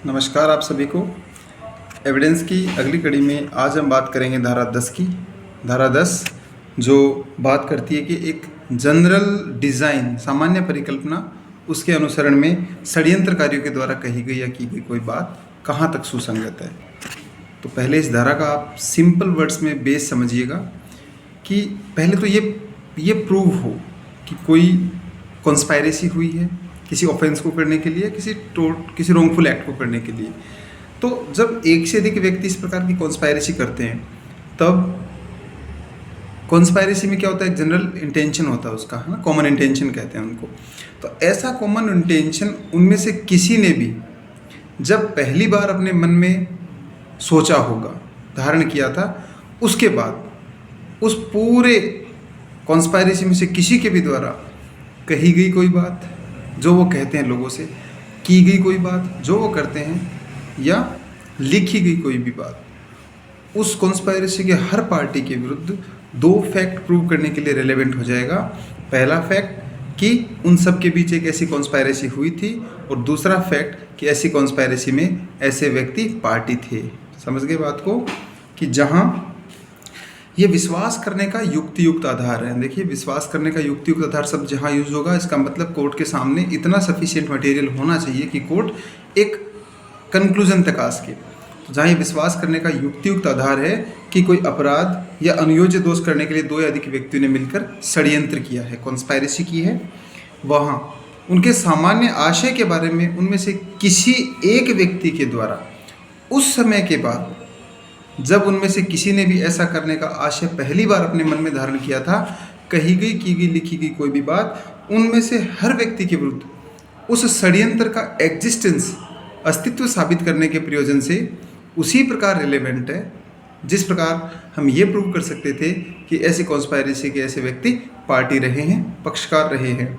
नमस्कार आप सभी को। एविडेंस की अगली कड़ी में आज हम बात करेंगे धारा 10 की। धारा 10 जो बात करती है कि एक जनरल डिज़ाइन, सामान्य परिकल्पना, उसके अनुसरण में षड्यंत्रकारियों के द्वारा कही गई या की गई कोई बात कहाँ तक सुसंगत है। तो पहले इस धारा का आप सिंपल वर्ड्स में बेस समझिएगा कि पहले तो ये प्रूव हो कि कोई कॉन्स्पायरेसी हुई है किसी ऑफेंस को करने के लिए, किसी रॉन्गफुल एक्ट को करने के लिए। तो जब एक से अधिक व्यक्ति इस प्रकार की कॉन्स्पायरेसी करते हैं तब कॉन्स्पायरेसी में क्या होता है, जनरल इंटेंशन होता है उसका, है ना, कॉमन इंटेंशन कहते हैं उनको। तो ऐसा कॉमन इंटेंशन उनमें से किसी ने भी जब पहली बार अपने मन में सोचा होगा, धारण किया था, उसके बाद उस पूरे कॉन्स्पायरेसी में से किसी के भी द्वारा कही गई कोई बात जो वो कहते हैं लोगों से, की गई कोई बात जो वो करते हैं, या लिखी गई कोई भी बात, उस कॉन्स्पायरेसी के हर पार्टी के विरुद्ध दो फैक्ट प्रूव करने के लिए रेलेवेंट हो जाएगा। पहला फैक्ट कि उन सब के बीच एक ऐसी कॉन्स्पायरेसी हुई थी, और दूसरा फैक्ट कि ऐसी कॉन्स्पायरेसी में ऐसे व्यक्ति पार्टी थे। समझ गए बात को, कि जहाँ ये विश्वास करने का युक्तियुक्त आधार है। देखिए, विश्वास करने का युक्तियुक्त आधार शब्द जहाँ यूज होगा, इसका मतलब कोर्ट के सामने इतना सफिशिएंट मटेरियल होना चाहिए कि कोर्ट एक कंक्लूजन तक आ सके। तो जहाँ ये विश्वास करने का युक्तियुक्त आधार है कि कोई अपराध या अनुयोज्य दोष करने के लिए दो या अधिक व्यक्तियों ने मिलकर षड्यंत्र किया है, कॉन्स्पायरेसी की है, वहाँ उनके सामान्य आशय के बारे में उनमें से किसी एक व्यक्ति के द्वारा उस समय के बाद जब उनमें से किसी ने भी ऐसा करने का आशय पहली बार अपने मन में धारण किया था, कही गई, की गई, लिखी गई कोई भी बात, उनमें से हर व्यक्ति के विरुद्ध उस षड्यंत्र का एग्जिस्टेंस, अस्तित्व साबित करने के प्रयोजन से उसी प्रकार रिलेवेंट है जिस प्रकार हम ये प्रूव कर सकते थे कि ऐसी कॉन्स्पायरेसी के ऐसे व्यक्ति पार्टी रहे हैं, पक्षकार रहे हैं।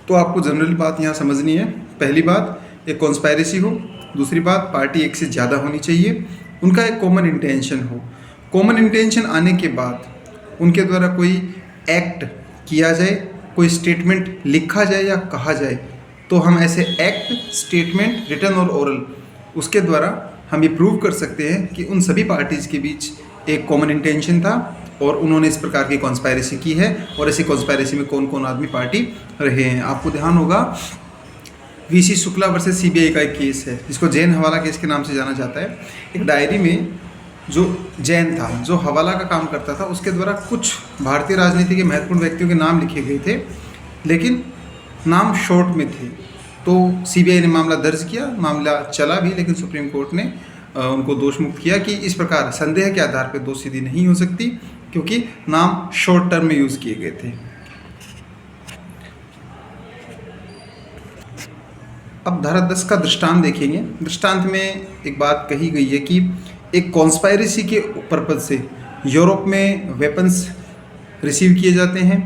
तो आपको जनरल बात यहाँ समझनी है। पहली बात, एक कॉन्स्पायरेसी हो। दूसरी बात, पार्टी एक से ज़्यादा होनी चाहिए। उनका एक कॉमन इंटेंशन हो। कॉमन इंटेंशन आने के बाद उनके द्वारा कोई एक्ट किया जाए, कोई स्टेटमेंट लिखा जाए या कहा जाए, तो हम ऐसे एक्ट, स्टेटमेंट, रिटन और ओरल, उसके द्वारा हम ये प्रूव कर सकते हैं कि उन सभी पार्टीज़ के बीच एक कॉमन इंटेंशन था और उन्होंने इस प्रकार की कॉन्स्पायरेसी की है, और ऐसी कॉन्स्पायरेसी में कौन कौन आदमी पार्टी रहे हैं। आपको ध्यान होगा, वीसी शुक्ला वर्सेस सीबीआई का एक केस है जिसको जैन हवाला केस के नाम से जाना जाता है। एक डायरी में जो जैन था, जो हवाला का काम करता था, उसके द्वारा कुछ भारतीय राजनीति के महत्वपूर्ण व्यक्तियों के नाम लिखे गए थे, लेकिन नाम शॉर्ट में थे। तो सीबीआई ने मामला दर्ज किया, मामला चला भी, लेकिन सुप्रीम कोर्ट ने उनको दोष मुक्त किया कि इस प्रकार संदेह के आधार पर दोषसिद्धि नहीं हो सकती, क्योंकि नाम शॉर्ट टर्म में यूज़ किए गए थे। अब धारा 10 का दृष्टांत देखेंगे। दृष्टांत में एक बात कही गई है कि एक कॉन्स्पायरेसी के पर्पज से यूरोप में वेपन्स रिसीव किए जाते हैं।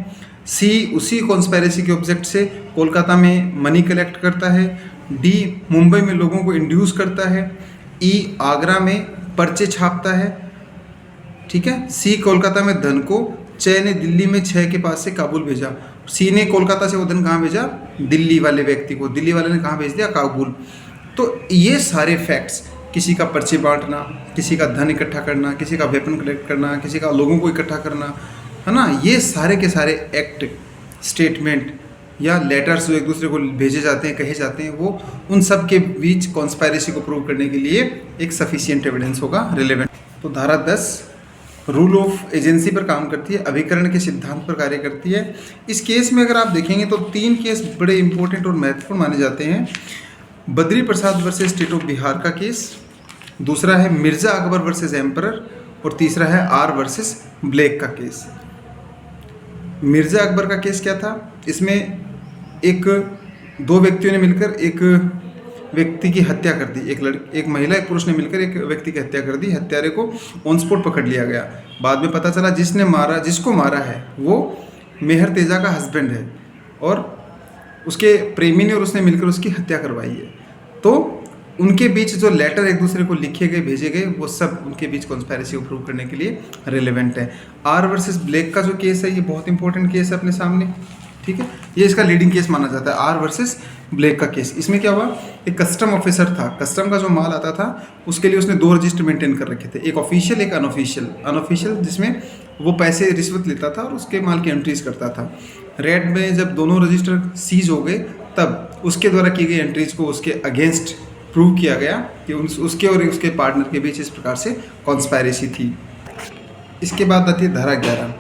सी उसी कॉन्स्पायरेसी के ऑब्जेक्ट से कोलकाता में मनी कलेक्ट करता है। डी मुंबई में लोगों को इंड्यूस करता है। ई आगरा में पर्चे छापता है, ठीक है। सी कोलकाता में धन को चे ने दिल्ली में छः के पास से काबुल भेजा। सी ने कोलकाता से वो धन कहाँ भेजा, दिल्ली वाले व्यक्ति को, दिल्ली वाले ने कहाँ भेज दिया, काबुल। तो ये सारे फैक्ट्स, किसी का पर्चे बांटना, किसी का धन इकट्ठा करना, किसी का वेपन कलेक्ट करना, किसी का लोगों को इकट्ठा करना, है ना, ये सारे के सारे एक्ट, स्टेटमेंट या लेटर्स जो एक दूसरे को भेजे जाते हैं, कहे जाते हैं, वो उन सब के बीच कॉन्स्पायरेसी को प्रूव करने के लिए एक सफिशिएंट एविडेंस होगा, रिलेवेंट। तो धारा 10 रूल ऑफ एजेंसी पर काम करती है, अभिकरण के सिद्धांत पर कार्य करती है। इस केस में अगर आप देखेंगे तो 3 केस बड़े इंपॉर्टेंट और महत्वपूर्ण माने जाते हैं। Badri Prasad versus state of Bihar का केस, दूसरा है मिर्ज़ा अकबर वर्सेस एम्परर, और तीसरा है आर वर्सेस ब्लेक का केस। मिर्ज़ा अकबर का केस क्या था, इसमें दो व्यक्तियों ने मिलकर एक व्यक्ति की हत्या कर दी। एक महिला, एक पुरुष ने मिलकर एक व्यक्ति की हत्या कर दी। हत्यारे को ऑन स्पॉट पकड़ लिया गया। बाद में पता चला जिसको मारा है वो मेहर तेजा का हस्बैंड है, और उसके प्रेमी ने और उसने मिलकर उसकी हत्या करवाई है। तो उनके बीच जो लेटर एक दूसरे को लिखे गए, भेजे गए, वो सब उनके बीच कॉन्स्पायरेसी को प्रूव करने के लिए रिलेवेंट है। आर वर्सेस ब्लेक का जो केस है, ये बहुत इंपॉर्टेंट केस है अपने सामने, ठीक है, ये इसका लीडिंग केस माना जाता है, आर वर्सेस ब्लेक का केस। इसमें क्या हुआ, एक कस्टम ऑफिसर था, कस्टम का जो माल आता था उसके लिए उसने 2 रजिस्टर मेंटेन कर रखे थे, एक ऑफिशियल एक अनऑफिशियल। अनऑफिशियल जिसमें वो पैसे रिश्वत लेता था और उसके माल की एंट्रीज करता था। रेड में जब दोनों रजिस्टर सीज हो गए तब उसके द्वारा की गई एंट्रीज को उसके अगेंस्ट प्रूव किया गया कि उसके और उसके पार्टनर के बीच इस प्रकार से कॉन्स्पायरेसी थी। इसके बाद आती है धारा 11।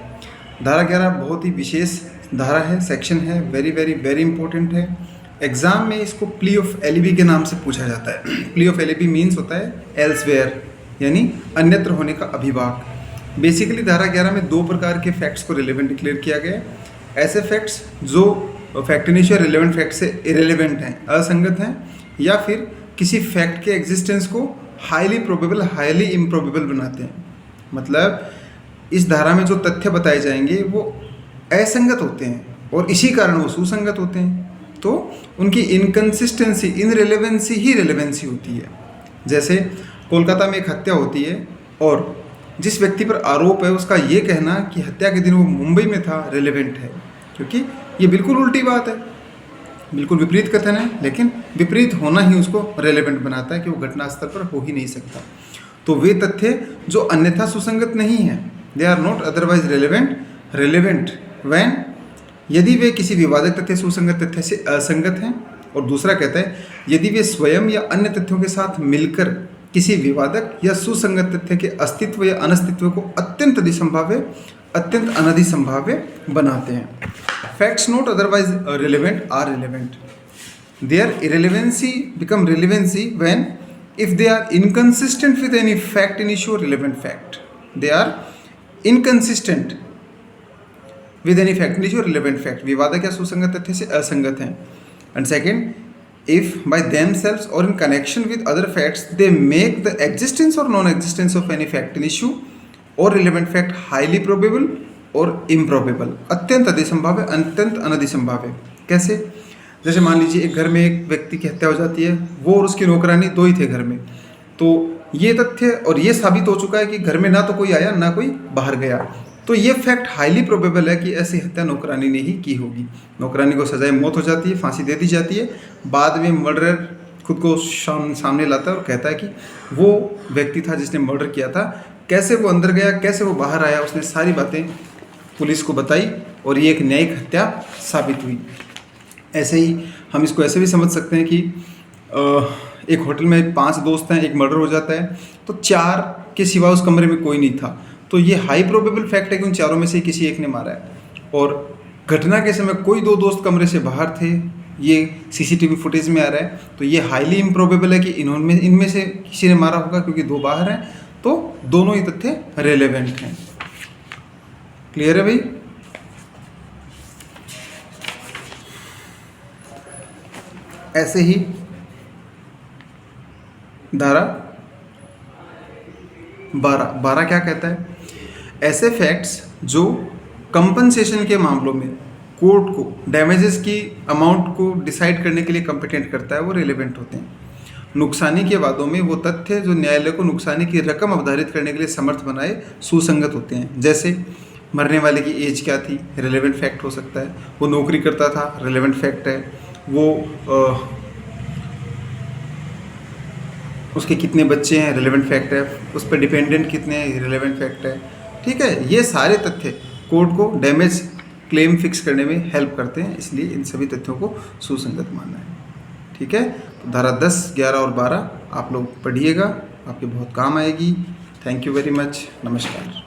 धारा 11 बहुत ही विशेष धारा है, सेक्शन है, वेरी वेरी वेरी इंपॉर्टेंट है। एग्जाम में इसको प्ली ऑफ एलिबी के नाम से पूछा जाता है। प्ली ऑफ एलिबी मीन्स होता है एल्सवेयर, यानी अन्यत्र होने का अभिभाग। बेसिकली धारा 11 में 2 प्रकार के फैक्ट्स को रिलेवेंट डिक्लेयर किया गया है। ऐसे फैक्ट्स जो fact in issue relevant fact से इरेलीवेंट हैं, असंगत हैं, या फिर किसी फैक्ट के एग्जिस्टेंस को हाईली प्रोबेबल हाईली इम्प्रोबेबल बनाते हैं। मतलब इस धारा में जो तथ्य बताए जाएंगे वो असंगत होते हैं और इसी कारण वो सुसंगत होते हैं, तो उनकी इनकंसिस्टेंसी इनरिलेवेंसी ही रिलेवेंसी होती है। जैसे कोलकाता में एक हत्या होती है और जिस व्यक्ति पर आरोप है उसका ये कहना कि हत्या के दिन वो मुंबई में था रिलेवेंट है, क्योंकि ये बिल्कुल उल्टी बात है, बिल्कुल विपरीत कथन है, लेकिन विपरीत होना ही उसको रेलेवेंट बनाता है कि वो घटना स्थल पर हो ही नहीं सकता। तो वे तथ्य जो अन्यथा सुसंगत नहीं हैं, they are not otherwise relevant when, यदि वे किसी विवादक तथ्य सुसंगत तथ्य से असंगत हैं। और दूसरा कहता है यदि वे स्वयं या अन्य तथ्यों के साथ मिलकर किसी विवादक या सुसंगत तथ्य के अस्तित्व या अनस्तित्व को अत्यंत अनधिसंभाव्य बनाते हैं। Facts not otherwise relevant are relevant. Their irrelevancy become relevancy when if they are inconsistent with any fact in issue or relevant fact. They are inconsistent with any fact in issue or relevant fact. विवादक या सुसंगत तथ्य से असंगत हैं. And second, if by themselves or in connection with other facts they make the existence or non-existence of any fact in issue or relevant fact highly probable or improbable. अत्यंत अधिसंभाव्य, अत्यंत अनधिसंभाव्य. कैसे? जैसे मान लीजिए एक घर में एक व्यक्ति की हत्या हो जाती है, वो और उसकी नौकरानी 2 ही थे घर में, तो ये तथ्य और ये साबित हो चुका है कि घर में ना तो कोई आया ना कोई बाहर गया, तो ये फैक्ट हाईली प्रोबेबल है कि ऐसी हत्या नौकरानी ने ही की होगी। नौकरानी को सजाए मौत हो जाती है, फांसी दे दी जाती है। बाद में मर्डरर खुद को सामने लाता है और कहता है कि वो व्यक्ति था जिसने मर्डर किया था, कैसे वो अंदर गया, कैसे वो बाहर आया, उसने सारी बातें पुलिस को बताई और ये एक न्यायिक हत्या साबित हुई। ऐसे ही हम इसको ऐसे भी समझ सकते हैं कि एक होटल में 5 दोस्त हैं, एक मर्डर हो जाता है, तो 4 के सिवा उस कमरे में कोई नहीं था, तो ये हाई प्रोबेबल फैक्ट है कि उन चारों में से किसी एक ने मारा है। और घटना के समय कोई 2 दोस्त कमरे से बाहर थे, ये सीसीटीवी फुटेज में आ रहा है, तो ये हाईली इम्प्रोबेबल है कि इनमें से किसी ने मारा होगा, क्योंकि 2 बाहर हैं, तो दोनों ही तथ्य रेलेवेंट हैं। क्लियर है भाई? ऐसे ही धारा 12 क्या कहता है? ऐसे फैक्ट्स जो कंपनसेशन के मामलों में कोर्ट को डैमेजेस की अमाउंट को डिसाइड करने के लिए कॉम्पिटेंट करता है, वो रिलेवेंट होते हैं। नुकसानी के वादों में वो तथ्य जो न्यायालय को नुकसानी की रकम अवधारित करने के लिए समर्थ बनाए सुसंगत होते हैं। जैसे मरने वाले की एज क्या थी, रिलेवेंट फैक्ट हो सकता है। वो नौकरी करता था, रिलेवेंट फैक्ट है। वो उसके कितने बच्चे हैं, रिलेवेंट फैक्ट है। उस पर डिपेंडेंट कितने हैं, रिलेवेंट फैक्ट है। ठीक है, ये सारे तथ्य कोर्ट को डैमेज क्लेम फिक्स करने में हेल्प करते हैं, इसलिए इन सभी तथ्यों को सुसंगत मानना है। ठीक है, तो धारा 10, 11 और 12 आप लोग पढ़िएगा, आपके बहुत काम आएगी। Thank you very much. नमस्कार।